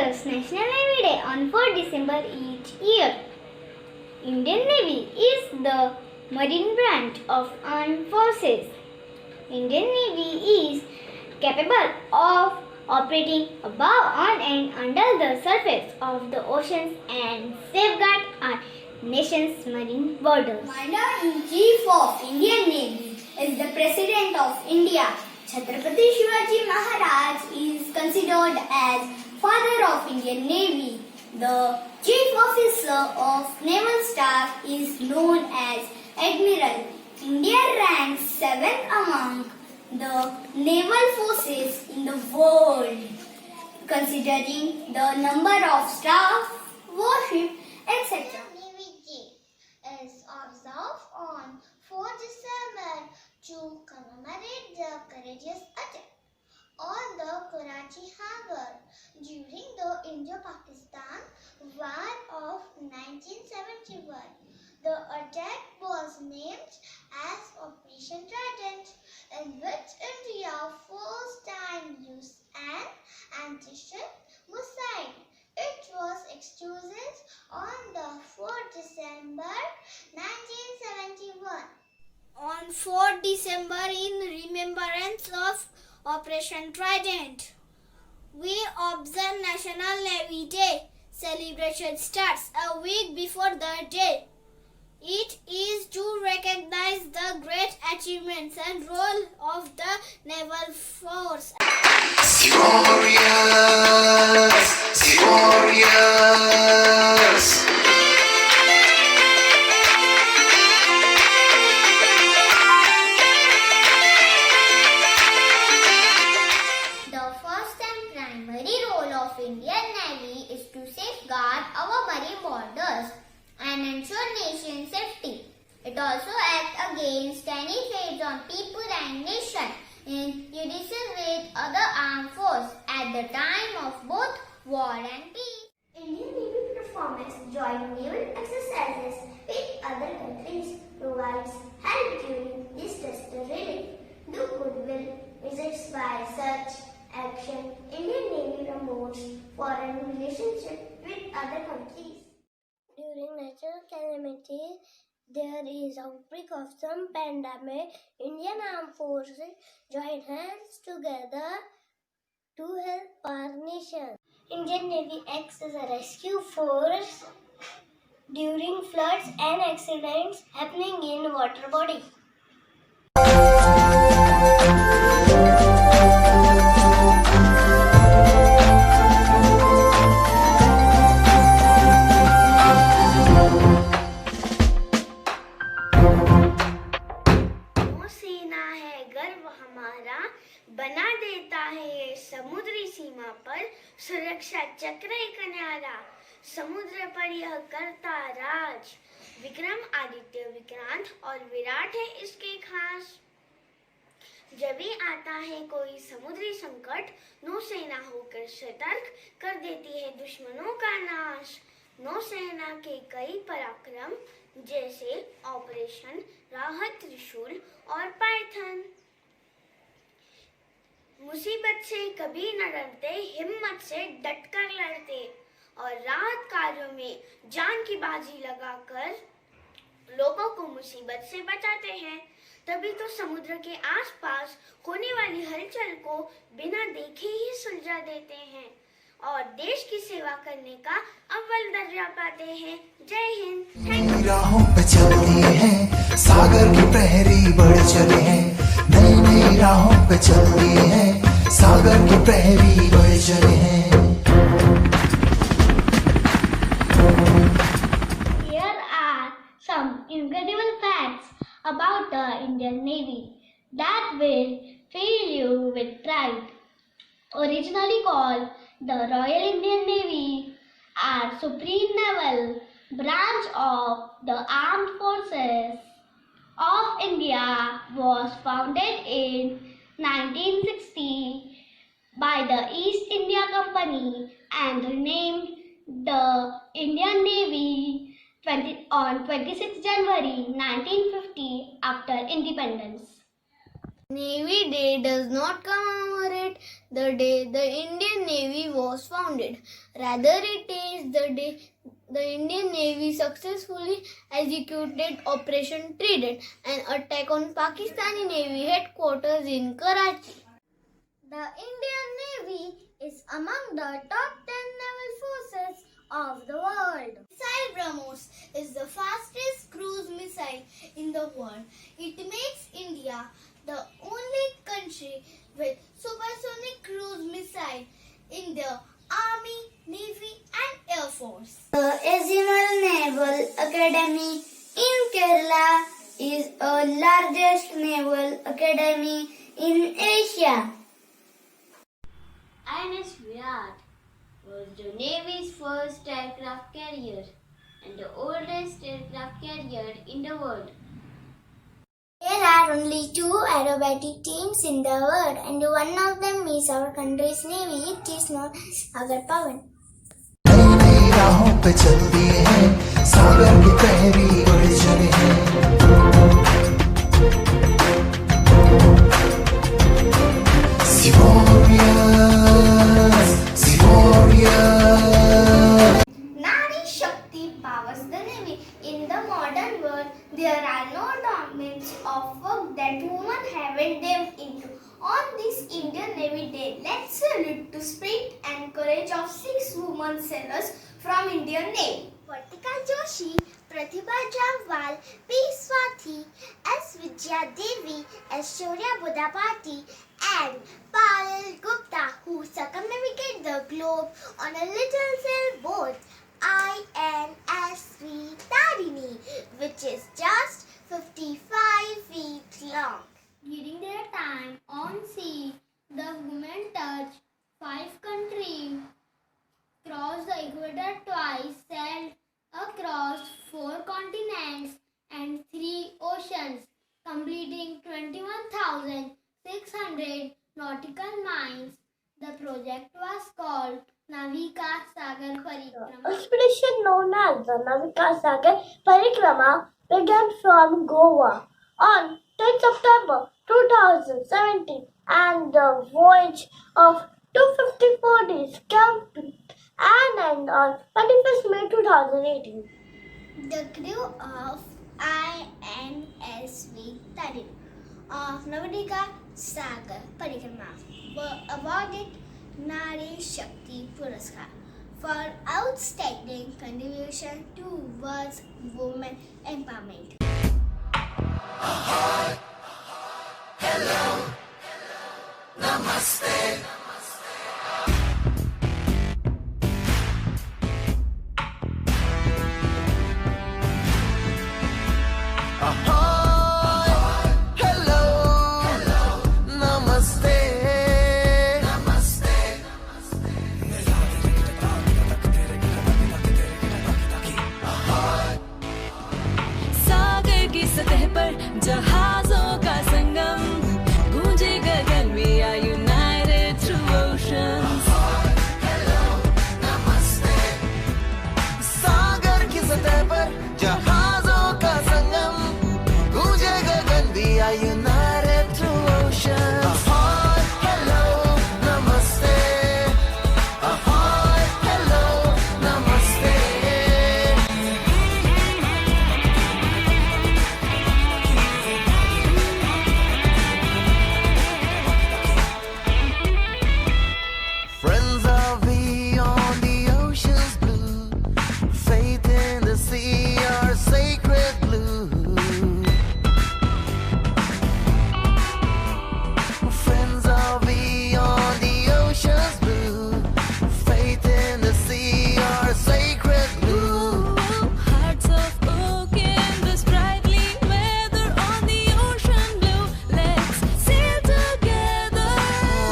celebrates National Navy Day on 4 December each year. Indian Navy is the marine branch of armed forces. Indian Navy is capable of operating above, on and under the surface of the oceans and safeguard our nation's marine borders. Commander-in-Chief of Indian Navy is the President of India. Chhatrapati Shivaji Maharaj is considered as Father of Indian Navy. The Chief Officer of Naval Staff is known as Admiral. India ranks 7th among the naval forces in the world, considering the number of staff, warship, etc. Navy Day is observed on 4 December to commemorate the courageous attack on the Karachi Harbour during the Indo-Pakistan War of 1971. The attack was named as Operation Trident, in which India first time used an anti-ship missile. It was executed on the 4th December 1971. On 4 December, in remembrance of Operation Trident, we observe National Navy Day. Celebration starts a week before the day. It is to recognize the great achievements and role of the naval force. Warriors. The first and primary role of Indian Navy is to safeguard our marine borders and ensure nation safety. It also acts against any threats on people and nation in unison with other armed forces at the time of both war and peace. Indian Navy performance joint naval exercises with other countries, provides help during disaster relief, do goodwill visits. By such action, Indian Navy promotes foreign relationship with other countries. During natural calamities, there is outbreak of some pandemic, Indian Armed Forces join hands together to help our nation. Indian Navy acts as a rescue force during floods and accidents happening in water body. नौसेना है गर्व हमारा, बना देता है ये समुद्री सीमा पर सुरक्षा चक्र एक न्यारा, समुद्र पर यह करता राज। विक्रम आदित्य विक्रांत और विराट है इसके खास। जब भी आता है कोई समुद्री संकट, नौसेना होकर सतर्क कर देती है दुश्मनों का नाश। नौसेना के कई पराक्रम जैसे ऑपरेशन राहत, त्रिशूल और पाइथन। मुसीबत से कभी न डरते, हिम्मत से डटकर लड़ते और राहत कार्यों में जान की बाजी लगाकर लोगों को मुसीबत से बचाते हैं। तभी तो समुद्र के आसपास होने वाली हलचल को बिना देखे ही सुलझा देते हैं और देश की सेवा करने का अव्वल दर्जा पाते हैं। जय हिंद। राहों पे चलती हैं, सागर की प्रहरी बढ़ चले हैं। नई नई राहों पे चलती हैं, सागर की प्रहरी बढ़ चले हैं। Here are some incredible facts about the Indian Navy that will fill you with pride. Originally called the Royal Indian Navy, our supreme naval branch of the armed forces of India, was founded in 1960 by the East India Company and renamed the Indian Navy on 26 January 1950 after independence. Navy Day does not commemorate the day the Indian Navy was founded. Rather, it is the day the Indian Navy successfully executed Operation Trident, an attack on Pakistani Navy headquarters in Karachi. The Indian Navy is among the top 10 naval forces of the world. Missile BrahMos is the fastest cruise missile in the world. It makes India the only country with supersonic cruise missile in the Army, Navy and Air Force. The Azimal Naval Academy in Kerala is the largest naval academy in Asia. INS Virat was the Navy's first aircraft carrier and the oldest aircraft carrier in the world. There are only 2 aerobatic teams in the world, and one of them is our country's navy. It is known as Sagar Pavan. नई नई राहों पे चल दिए हैं, सागर के प्रहरी बढ़ चले हैं। Nari Shakti powers the navy. In the modern world, there are no documents of work that women haven't delved into. On this Indian Navy Day, let's salute to spirit and courage of 6 women sailors from Indian Navy. Vartika Joshi, Pratibha Jamwal, P. Swathi, S. Vijaya Devi, S. Shaurya Budapati, and Payal Gupta, who circumnavigate the globe on a little sailboat INSV Tarini, which is just 55 feet long. During their time on sea, the women touched 5 countries, crossed the equator twice, sailed across 4 continents and 3 oceans, completing 21,600 nautical miles. The project was called Navika Sagar Parikrama. Expedition known as the Navika Sagar Parikrama began from Goa on 10 September 2017, and the voyage of 254 days came to an end on 21st May 2018. The crew of INSV Tarini of Navika Sagar Parikrama were awarded Nari Shakti Puraskar for outstanding contribution towards women empowerment. सागर की सतह पर जहाजों का संगम गूंजे गगन में are united through oceans. सागर की सतह पर जहाजों का संगम गूंजे गगन भी are united through oceans. Ahoy, hello, namaste. Ahoy, hello, namaste. Friends are beyond the ocean's blue. Faith in the sea, our sacred blue. Friends are beyond the ocean's blue. Faith in the sea, our sacred blue. Hearts of oak in this brightly weather on the ocean blue. Let's sail together.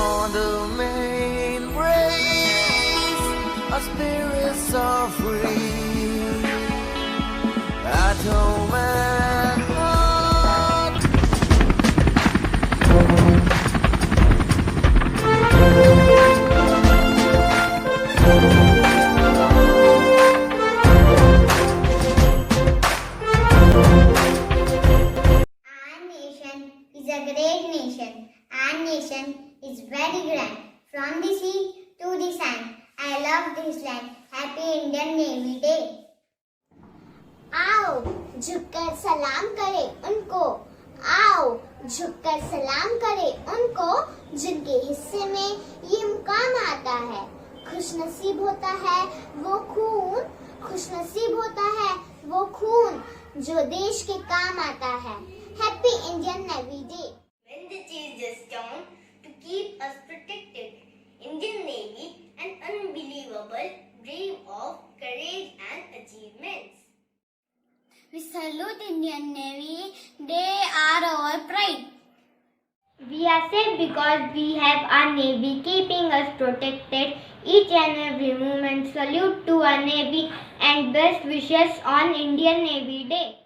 On the main breeze, our spirits are free. At home and heart. Our nation is a great nation. Happy Indian Navy Day. आओ झुककर सलाम करें उनको, आओ झुककर सलाम करें उनको जिनके हिस्से में ये मुकाम आता है। खुशनसीब होता है वो खून, खुशनसीब होता है वो खून जो देश के काम आता है। Happy Indian navy day. When the chase is down to keep us protected, Indian Navy an unbelievable brave of courage and achievements. We salute Indian Navy. They are our pride. We are safe because we have our Navy keeping us protected each and every moment. Salute to our Navy and best wishes on Indian Navy Day.